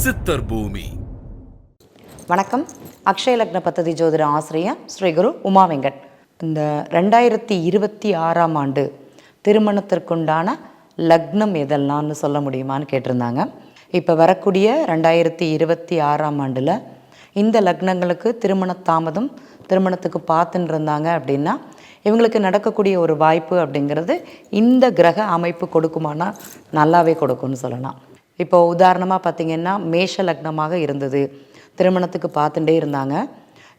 சித்தர் பூமி. வணக்கம். அக்ஷய லக்ன பத்ததி ஜோதிட ஆசிரியர் ஸ்ரீ குரு உமா வெங்கட். இந்த 2026ஆம் ஆண்டு திருமணத்திற்குண்டான லக்னம் எதெல்லாம்னு சொல்ல முடியுமான்னு கேட்டிருந்தாங்க. இப்போ வரக்கூடிய 2026ஆம் ஆண்டில் இந்த லக்னங்களுக்கு திருமண தாமதம், திருமணத்துக்கு பார்த்துன்னு இருந்தாங்க அப்படின்னா இவங்களுக்கு நடக்கக்கூடிய ஒரு வாய்ப்பு அப்படிங்கிறது இந்த கிரக அமைப்பு கொடுக்குமானா நல்லாவே கொடுக்கும்னு சொல்லலாம். இப்போ உதாரணமாக பார்த்திங்கன்னா மேஷ லக்னமாக இருந்தது, திருமணத்துக்கு பார்த்துட்டே இருந்தாங்க.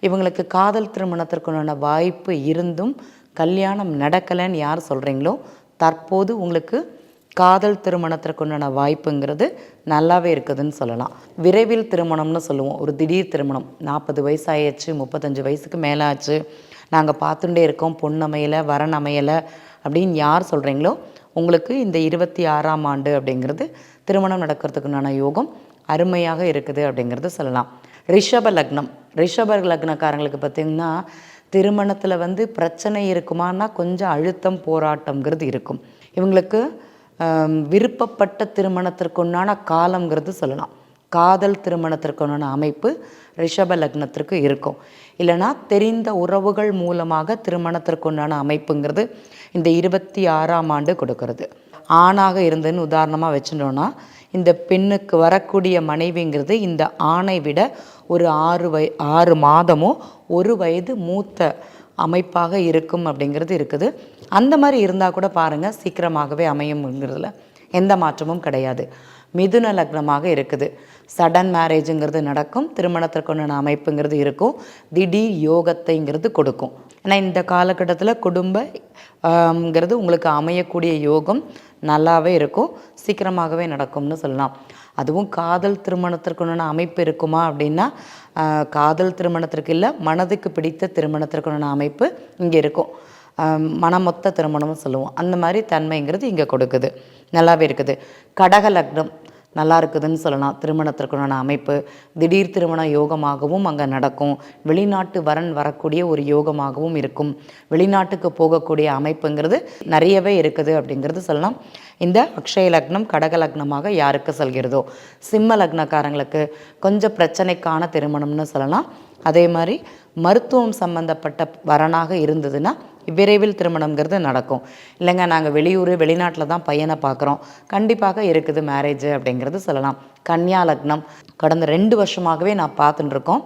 இவங்களுக்கு காதல் திருமணத்திற்குண்டான வாய்ப்பு இருந்தும் கல்யாணம் நடக்கலைன்னு யார் சொல்கிறீங்களோ தற்போது உங்களுக்கு காதல் திருமணத்திற்குண்டான வாய்ப்புங்கிறது நல்லாவே இருக்குதுன்னு சொல்லலாம். விரைவில் திருமணம்னு சொல்லுவோம். ஒரு திடீர் திருமணம், 40 வயசு ஆயிடுச்சு, 35 வயசுக்கு மேலே ஆச்சு, நாங்கள் பார்த்துட்டே இருக்கோம், பொண்ணு அமையலை, வரன் அமையலை அப்படின்னு யார் சொல்கிறீங்களோ உங்களுக்கு இந்த 26ஆம் ஆண்டு அப்படிங்கிறது திருமணம் நடக்கிறதுக்குண்டான யோகம் அருமையாக இருக்குது அப்படிங்கிறது சொல்லலாம். ரிஷப லக்னம், ரிஷப லக்னக்காரங்களுக்கு பார்த்திங்கன்னா திருமணத்தில் பிரச்சனை இருக்குமானா கொஞ்சம் அழுத்தம் போராட்டங்கிறது இருக்கும். இவங்களுக்கு விருப்பப்பட்ட திருமணத்திற்குண்டான காலங்கிறது சொல்லலாம். காதல் திருமணத்திற்குண்டான அமைப்பு ரிஷப லக்னத்திற்கு இருக்கும். இல்லைனா தெரிந்த உறவுகள் மூலமாக திருமணத்திற்குண்டான அமைப்புங்கிறது இந்த 26ஆம் ஆண்டு கொடுக்கறது. ஆணாக இருந்துன்னு உதாரணமாக வச்சுட்டோன்னா இந்த பெண்ணுக்கு வரக்கூடிய மனைவிங்கிறது இந்த ஆணை விட ஒரு 6 மாதமோ 1 வயது மூத்த அமைப்பாக இருக்கும் அப்படிங்கிறது இருக்குது. அந்த மாதிரி இருந்தால் கூட பாருங்கள் சீக்கிரமாகவே அமையும்ங்கிறதுல எந்த மாற்றமும் கிடையாது. மிதுன லக்னமாக இருக்குது, சடன் மேரேஜுங்கிறது நடக்கும், திருமணத்திற்குண்டான அமைப்புங்கிறது இருக்கும், திடீர் யோகத்தைங்கிறது கொடுக்கும். ஏன்னா இந்த காலகட்டத்தில் குடும்பங்கிறது உங்களுக்கு அமையக்கூடிய யோகம் நல்லாவே இருக்கும், சீக்கிரமாகவே நடக்கும்னு சொல்லலாம். அதுவும் காதல் திருமணத்திற்குண்டான அமைப்பு இருக்குமா அப்படின்னா காதல் திருமணத்திற்கு இல்லை, மனதுக்கு பிடித்த திருமணத்திற்குண்டான அமைப்பு இங்கே இருக்கும். மனமொத்த திருமணம்னு சொல்லுவோம். அந்த மாதிரி தன்மைங்கிறது இங்கே கொடுக்குது, நல்லாவே இருக்குது. கடக லக்னம் நல்லா இருக்குதுன்னு சொல்லலாம். திருமணத்திற்குண்டான அமைப்பு திடீர் திருமண யோகமாகவும் அங்கே நடக்கும். வெளிநாட்டு வரன் வரக்கூடிய ஒரு யோகமாகவும் இருக்கும். வெளிநாட்டுக்கு போகக்கூடிய அமைப்புங்கிறது நிறையவே இருக்குது அப்படிங்கிறது சொல்லலாம். இந்த அக்ஷய லக்னம் கடக லக்னமாக யாருக்கு சொல்கிறதோ, சிம்ம லக்னக்காரங்களுக்கு கொஞ்சம் பிரச்சனைக்கான திருமணம்னு சொல்லலாம். அதே மாதிரி மருத்துவம் சம்பந்தப்பட்ட வரனாக இருந்ததுன்னா விரைவில் திருமணங்கிறது நடக்கும். இல்லைங்க நாங்கள் வெளியூர் வெளிநாட்டில் தான் பையனை பார்க்குறோம், கண்டிப்பாக இருக்குது மேரேஜ் அப்படிங்கிறது சொல்லலாம். கன்னியா லக்னம் கடந்த 2 வருஷமாகவே நான் பார்த்துட்டுருக்கோம்.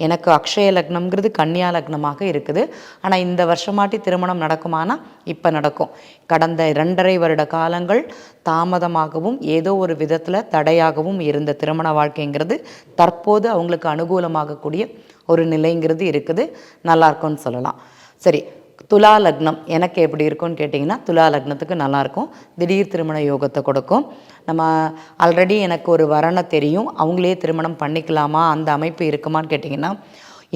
எனக்கு அக்ஷய லக்னம்ங்கிறது கன்னியா லக்னமாக இருக்குது. ஆனால் இந்த வருஷமாட்டி திருமணம் நடக்குமானா இப்போ நடக்கும். கடந்த 2.5 வருட காலங்கள் தாமதமாகவும் ஏதோ ஒரு விதத்தில் தடையாகவும் இருந்த திருமண வாழ்க்கைங்கிறது தற்போது அவங்களுக்கு அனுகூலமாகக்கூடிய ஒரு நிலைங்கிறது இருக்குது, நல்லா இருக்கும்னு சொல்லலாம். சரி, துலா லக்னம் எனக்கு எப்படி இருக்கும்னு கேட்டிங்கன்னா துலா லக்னத்துக்கு நல்லாயிருக்கும், திடீர் திருமண யோகத்தை கொடுக்கும். நம்ம ஆல்ரெடி எனக்கு ஒரு வரனை தெரியும், அவங்களே திருமணம் பண்ணிக்கலாமா, அந்த அமைப்பு இருக்குமான்னு கேட்டிங்கன்னா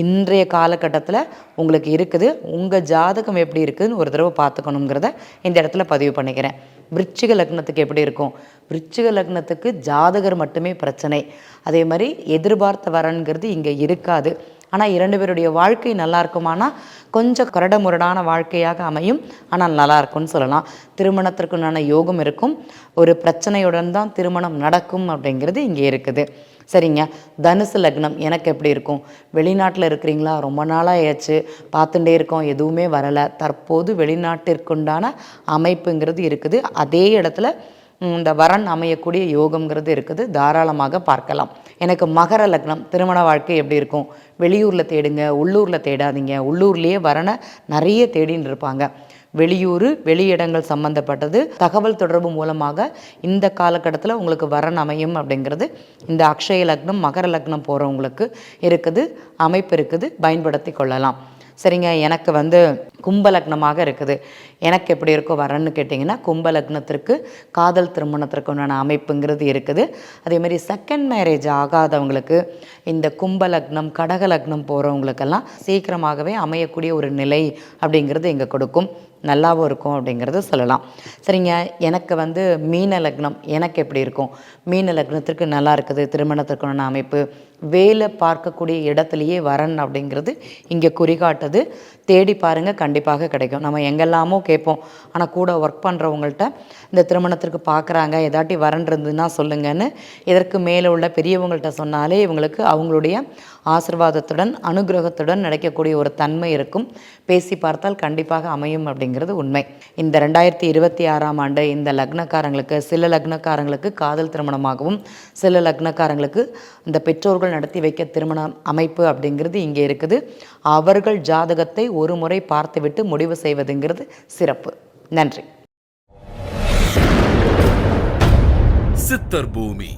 இன்றைய காலகட்டத்தில் உங்களுக்கு இருக்குது. உங்கள் ஜாதகம் எப்படி இருக்குதுன்னு ஒரு தடவை பார்த்துக்கணுங்கிறத இந்த இடத்துல பதிவு பண்ணிக்கிறேன். விருச்சிக லக்னத்துக்கு எப்படி இருக்கும்? விருச்சிக லக்னத்துக்கு ஜாதகர் மட்டுமே பிரச்சனை. அதே மாதிரி எதிர்பார்த்த வரன்கிறது இங்கே இருக்காது. ஆனால் 2 பேருடைய வாழ்க்கை நல்லா இருக்குமானா கொஞ்சம் கரட முரடான வாழ்க்கையாக அமையும், ஆனால் நல்லா இருக்கும்னு சொல்லலாம். திருமணத்திற்குண்டான யோகம் இருக்கும், ஒரு பிரச்சனையுடன் தான் திருமணம் நடக்கும் அப்படிங்கிறது இங்கே இருக்குது. சரிங்க, தனுசு லக்னம் எனக்கு எப்படி இருக்கும்? வெளிநாட்டில் இருக்கிறீங்களா? ரொம்ப நாளாக ஆச்சு, பார்த்துட்டே இருக்கோம், எதுவுமே வரலை. தற்போது வெளிநாட்டிற்குண்டான அமைப்புங்கிறது இருக்குது. அதே இடத்துல இந்த வரன் அமையக்கூடிய யோகம்ங்கிறது இருக்குது, தாராளமாக பார்க்கலாம். எனக்கு மகர லக்னம், திருமண வாழ்க்கை எப்படி இருக்கும்? வெளியூரில் தேடுங்க, உள்ளூரில் தேடாதீங்க. உள்ளூர்லேயே வரனை நிறைய தேடின்னு இருப்பாங்க. வெளியூர் வெளியிடங்கள் சம்மந்தப்பட்டது தகவல் தொடர்பு மூலமாக இந்த காலகட்டத்தில் உங்களுக்கு வரன் அமையும் அப்படிங்கிறது இந்த அக்ஷய லக்னம் மகர லக்னம் போகிறவங்களுக்கு இருக்குது, அமைப்பு இருக்குது, பயன்படுத்தி கொள்ளலாம். சரிங்க, எனக்கு கும்ப லக்னமாக இருக்குது. எனக்கு எப்படி இருக்கோ வரன்னு கேட்டிங்கன்னா கும்ப லக்னத்திற்கு காதல் திருமணத்திற்கு உண்டான அமைப்புங்கிறது இருக்குது. அதேமாதிரி செகண்ட் மேரேஜ் ஆகாதவங்களுக்கு இந்த கும்ப லக்னம் கடக லக்னம் போகிறவங்களுக்கெல்லாம் சீக்கிரமாகவே அமையக்கூடிய ஒரு நிலை அப்படிங்கிறது இங்கே கொடுக்கும், நல்லாவும் இருக்கும் அப்படிங்கிறத சொல்லலாம். சரிங்க, எனக்கு மீன லக்னம் எனக்கு எப்படி இருக்கும்? மீன லக்னத்திற்கு நல்லா இருக்குது, திருமணத்திற்கான அமைப்பு, வேலை பார்க்கக்கூடிய இடத்துலையே வரன் அப்படிங்கிறது இங்கே குறிகாட்டுது. தேடி பாருங்கள், கண்டிப்பாக கிடைக்கும். நம்ம எங்கெல்லாமோ எல்லாரும் கேட்போம். ஆனால் கூட ஒர்க் பண்ணுறவங்கள்ட்ட இந்த திருமணத்திற்கு பார்க்குறாங்க, ஏதாட்டி வரன் இருந்ததுன்னா சொல்லுங்கன்னு இதற்கு மேலே உள்ள பெரியவங்கள்ட்ட சொன்னாலே இவங்களுக்கு அவங்களுடைய ஆசிர்வாதத்துடன் அனுகிரகத்துடன் நடக்கக்கூடிய ஒரு தன்மை இருக்கும். பேசி பார்த்தால் கண்டிப்பாக அமையும் அப்படிங்கிறது உண்மை. இந்த 2026ஆம் ஆண்டு இந்த லக்னக்காரங்களுக்கு, சில லக்னக்காரங்களுக்கு காதல் திருமணமாகவும், சில லக்னக்காரங்களுக்கு இந்த பெற்றோர்கள் நடத்தி வைக்க திருமண அமைப்பு அப்படிங்கிறது இங்கே இருக்குது. அவர்கள் ஜாதகத்தை ஒரு முறை பார்த்துவிட்டு முடிவு செய்வதுங்கிறது சிறப்பு. நன்றி. சித்தர் பூமி.